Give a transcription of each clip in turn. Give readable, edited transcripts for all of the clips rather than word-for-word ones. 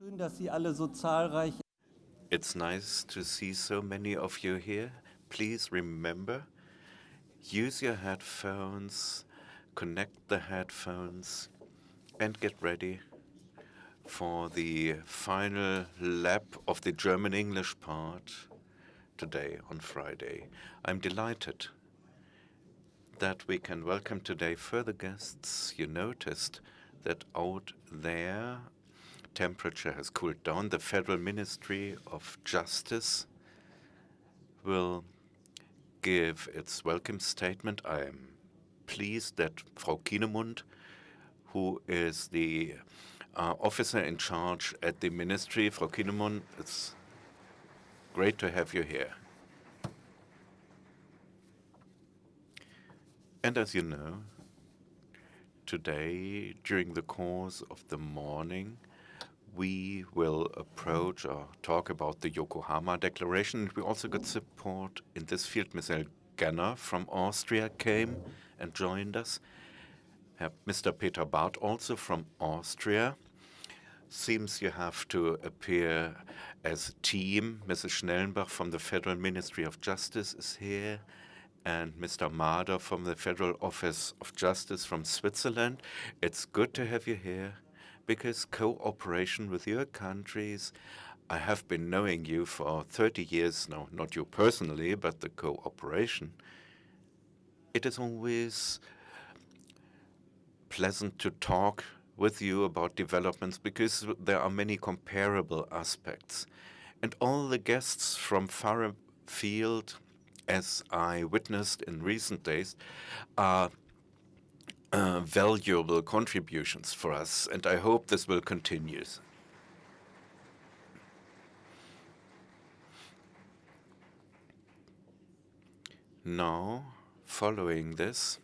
Schön, dass Sie alle so zahlreich. It's nice to see so many of you here. Please remember, use your headphones, connect the headphones, and get ready for the final lap of the German-English part today on Friday. I'm delighted that we can welcome today further guests. You noticed that out there temperature has cooled down. The Federal Ministry of Justice will give its welcome statement. I am pleased that Frau Kienemund, who is the officer in charge at the ministry, Frau Kienemund, it's great to have you here. And as you know, today, during the course of the morning, we will approach or talk about the Yokohama Declaration. We also got support in this field. Ms. Ganner from Austria came and joined us. Mr. Peter Barth also from Austria. Seems you have to appear as a team. Mrs. Schnellenbach from the Federal Ministry of Justice is here, and Mr. Mader from the Federal Office of Justice from Switzerland. It's good to have you here, because cooperation with your countries, I have been knowing you for 30 years now, not you personally, but the cooperation. It is always pleasant to talk with you about developments because there are many comparable aspects. And all the guests from far afield, as I witnessed in recent days, are valuable contributions for us, and I hope this will continue. Now, following this,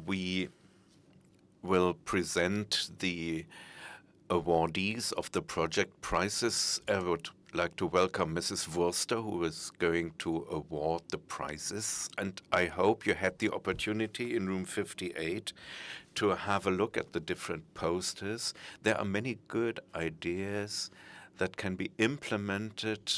we will present the awardees of the project prizes. I would like to welcome Mrs. Wurster, who is going to award the prizes. And I hope you had the opportunity in room 58 to have a look at the different posters. There are many good ideas that can be implemented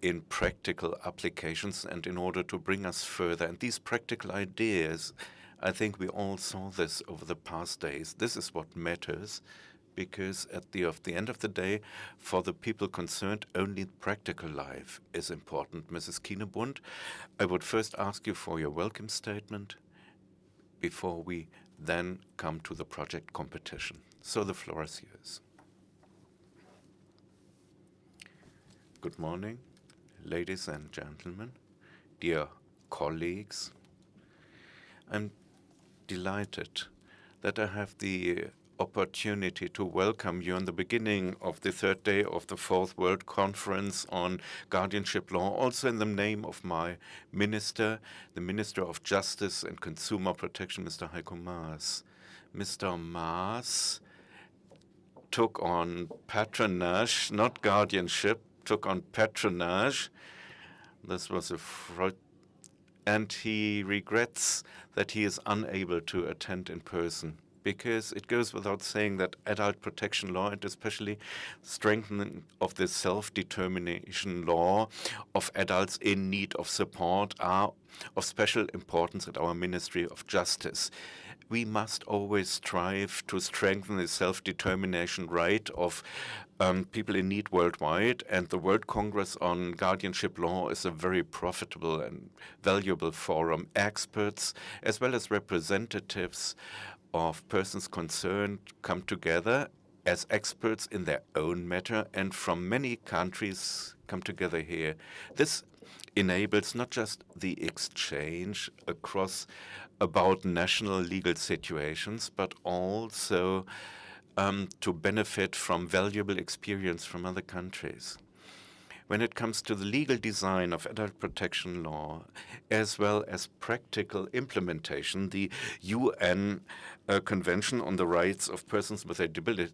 in practical applications and in order to bring us further. And these practical ideas, I think we all saw this over the past days. This is what matters, because at the end of the day, for the people concerned, only practical life is important. Mrs. Kienebund, I would first ask you for your welcome statement before we then come to the project competition. So the floor is yours. Good morning, ladies and gentlemen, dear colleagues. I'm delighted that I have the opportunity to welcome you on the beginning of the third day of the Fourth World Conference on Guardianship Law, also in the name of my minister, the Minister of Justice and Consumer Protection, Mr. Heiko Maas. Mr. Maas took on patronage, not guardianship, took on patronage. This was a fraud, and he regrets that he is unable to attend in person, because it goes without saying that adult protection law, and especially strengthening of the self-determination law of adults in need of support, are of special importance at our Ministry of Justice. We must always strive to strengthen the self-determination right of people in need worldwide, and the World Congress on Guardianship Law is a very profitable and valuable forum. Experts, as well as representatives of persons concerned, come together as experts in their own matter, and from many countries come together here. This enables not just the exchange about national legal situations, but also to benefit from valuable experience from other countries. When it comes to the legal design of adult protection law, as well as practical implementation, the UN Convention on the Rights of Persons with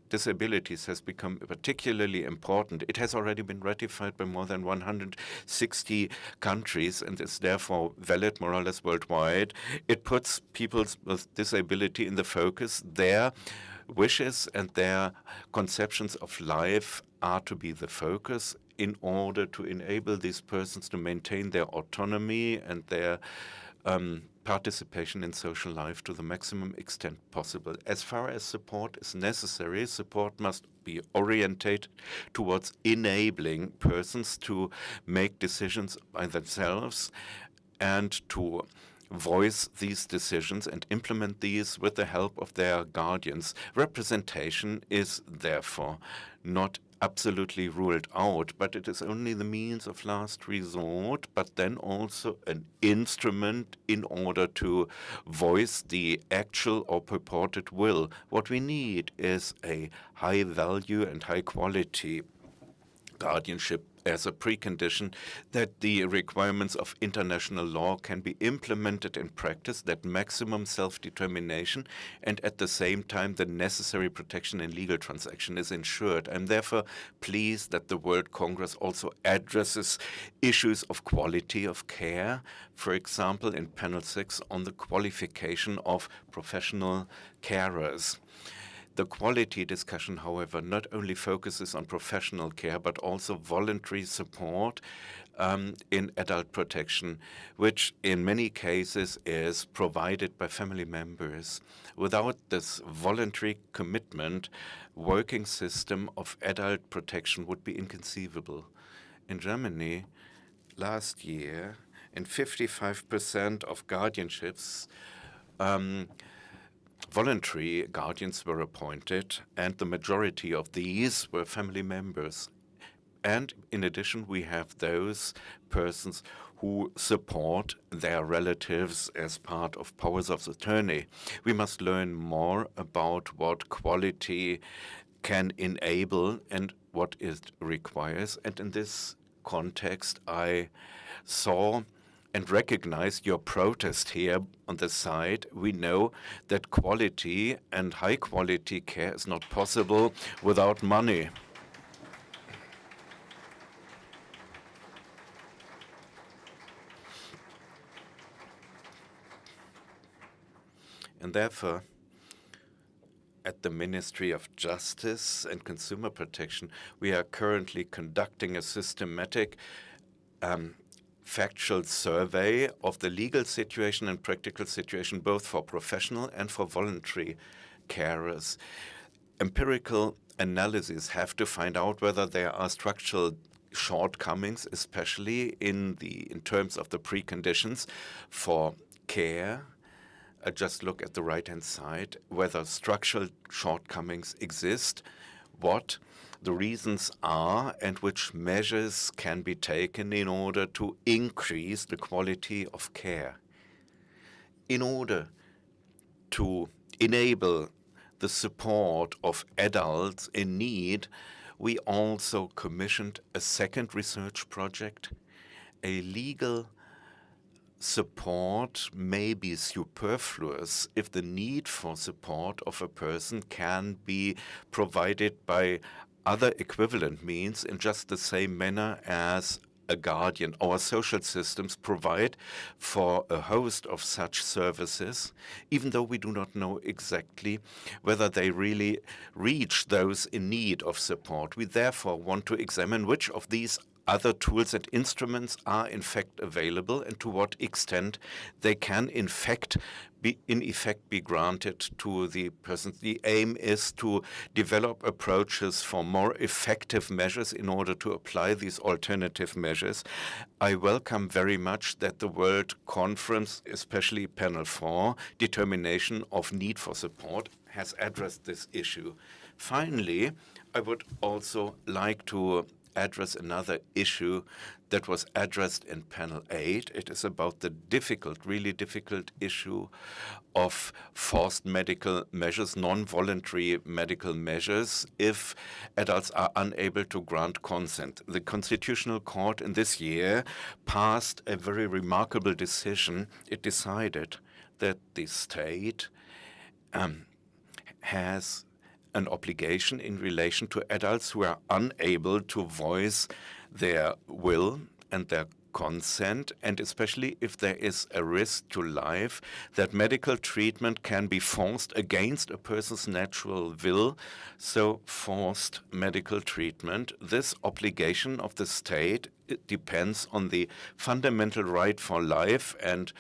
Disabilities has become particularly important. It has already been ratified by more than 160 countries and is therefore valid more or less worldwide. It puts people with disability in the focus. There wishes and their conceptions of life are to be the focus in order to enable these persons to maintain their autonomy and their participation in social life to the maximum extent possible. As far as support is necessary, support must be oriented towards enabling persons to make decisions by themselves and to voice these decisions and implement these with the help of their guardians. Representation is therefore not absolutely ruled out, but it is only the means of last resort, but then also an instrument in order to voice the actual or purported will. What we need is a high value and high quality guardianship as a precondition that the requirements of international law can be implemented in practice, that maximum self-determination and at the same time the necessary protection in legal transaction is ensured. I'm therefore pleased that the World Congress also addresses issues of quality of care, for example in panel 6 on the qualification of professional carers. The quality discussion, however, not only focuses on professional care, but also voluntary support in adult protection, which in many cases is provided by family members. Without this voluntary commitment, working system of adult protection would be inconceivable. In Germany, last year, in 55% of guardianships, voluntary guardians were appointed, and the majority of these were family members. And in addition, we have those persons who support their relatives as part of powers of attorney. We must learn more about what quality can enable and what it requires. And in this context, I saw and recognize your protest here on the side. We know that quality and high quality care is not possible without money. And therefore, at the Ministry of Justice and Consumer Protection, we are currently conducting a systematic factual survey of the legal situation and practical situation, both for professional and for voluntary carers. Empirical analyses have to find out whether there are structural shortcomings, especially in terms of the preconditions for care. Just look at the right-hand side, whether structural shortcomings exist, what the reasons are, and which measures can be taken in order to increase the quality of care. In order to enable the support of adults in need, we also commissioned a second research project. A legal support may be superfluous if the need for support of a person can be provided by other equivalent means in just the same manner as a guardian. Our social systems provide for a host of such services, even though we do not know exactly whether they really reach those in need of support. We therefore want to examine which of these other tools and instruments are in fact available and to what extent they can in effect be granted to the persons. The aim is to develop approaches for more effective measures in order to apply these alternative measures. I welcome very much that the World Conference, especially Panel 4, Determination of Need for Support, has addressed this issue. Finally, I would also like to address another issue that was addressed in panel 8. It is about the really difficult issue of forced medical measures, non-voluntary medical measures, if adults are unable to grant consent. The Constitutional Court in this year passed a very remarkable decision. It decided that the state has an obligation in relation to adults who are unable to voice their will and their consent, and especially if there is a risk to life, that medical treatment can be forced against a person's natural will, so forced medical treatment. This obligation of the state, it depends on the fundamental right for life and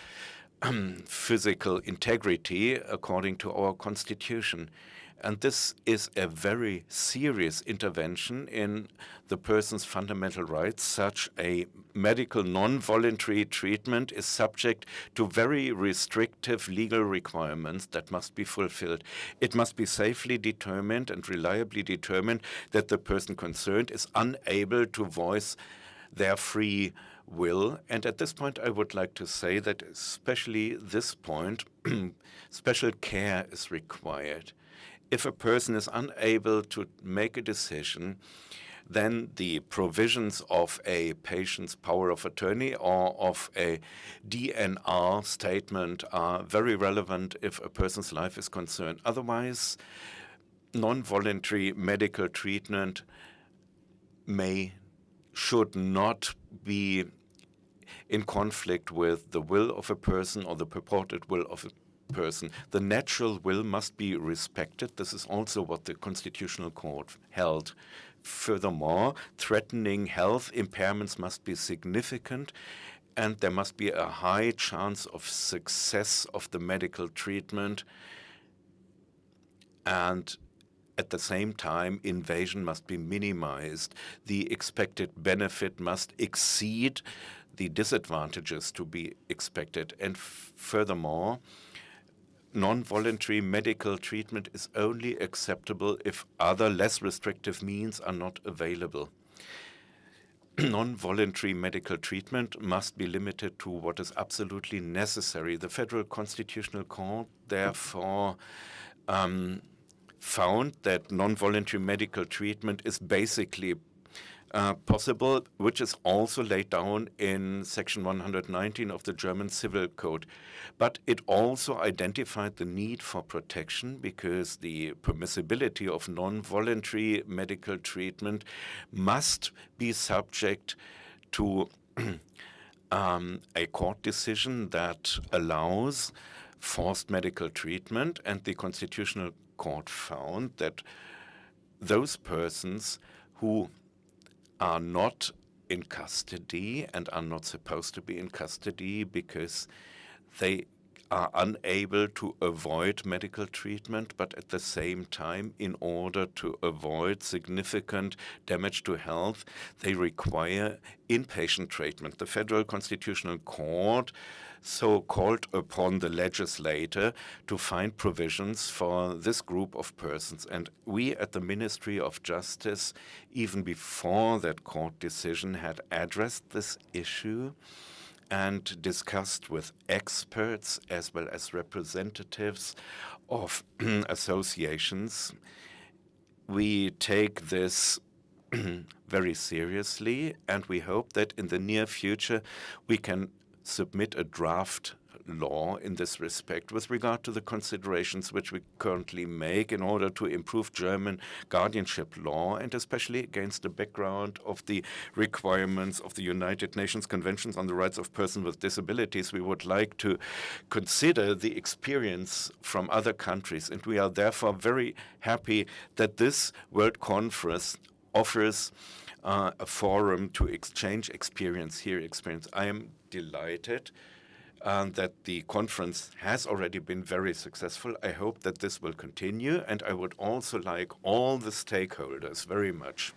physical integrity according to our constitution. And this is a very serious intervention in the person's fundamental rights. Such a medical non-voluntary treatment is subject to very restrictive legal requirements that must be fulfilled. It must be safely determined and reliably determined that the person concerned is unable to voice their free will. And at this point, I would like to say that especially this point, special care is required. If a person is unable to make a decision, then the provisions of a patient's power of attorney or of a DNR statement are very relevant if a person's life is concerned. Otherwise, non-voluntary medical treatment should not be in conflict with the will of a person or the purported will of a person. The natural will must be respected. This is also what the Constitutional Court held. Furthermore, threatening health impairments must be significant, and there must be a high chance of success of the medical treatment. And at the same time, invasion must be minimized. The expected benefit must exceed the disadvantages to be expected. And furthermore, non-voluntary medical treatment is only acceptable if other less restrictive means are not available. Non-voluntary medical treatment must be limited to what is absolutely necessary. The Federal Constitutional Court therefore found that non-voluntary medical treatment is basically possible, which is also laid down in Section 119 of the German Civil Code. But it also identified the need for protection because the permissibility of non-voluntary medical treatment must be subject to a court decision that allows forced medical treatment, and the Constitutional Court found that those persons who are not in custody and are not supposed to be in custody because they are unable to avoid medical treatment, but at the same time, in order to avoid significant damage to health, they require inpatient treatment. The Federal Constitutional Court so called upon the legislator to find provisions for this group of persons. And we at the Ministry of Justice, even before that court decision, had addressed this issue and discussed with experts as well as representatives of associations. We take this very seriously, and we hope that in the near future we can submit a draft law in this respect with regard to the considerations which we currently make in order to improve German guardianship law, and especially against the background of the requirements of the United Nations Conventions on the Rights of Persons with Disabilities. We would like to consider the experience from other countries, and we are therefore very happy that this World Conference offers a forum to exchange experience. I am delighted that the conference has already been very successful. I hope that this will continue, and I would also like all the stakeholders very much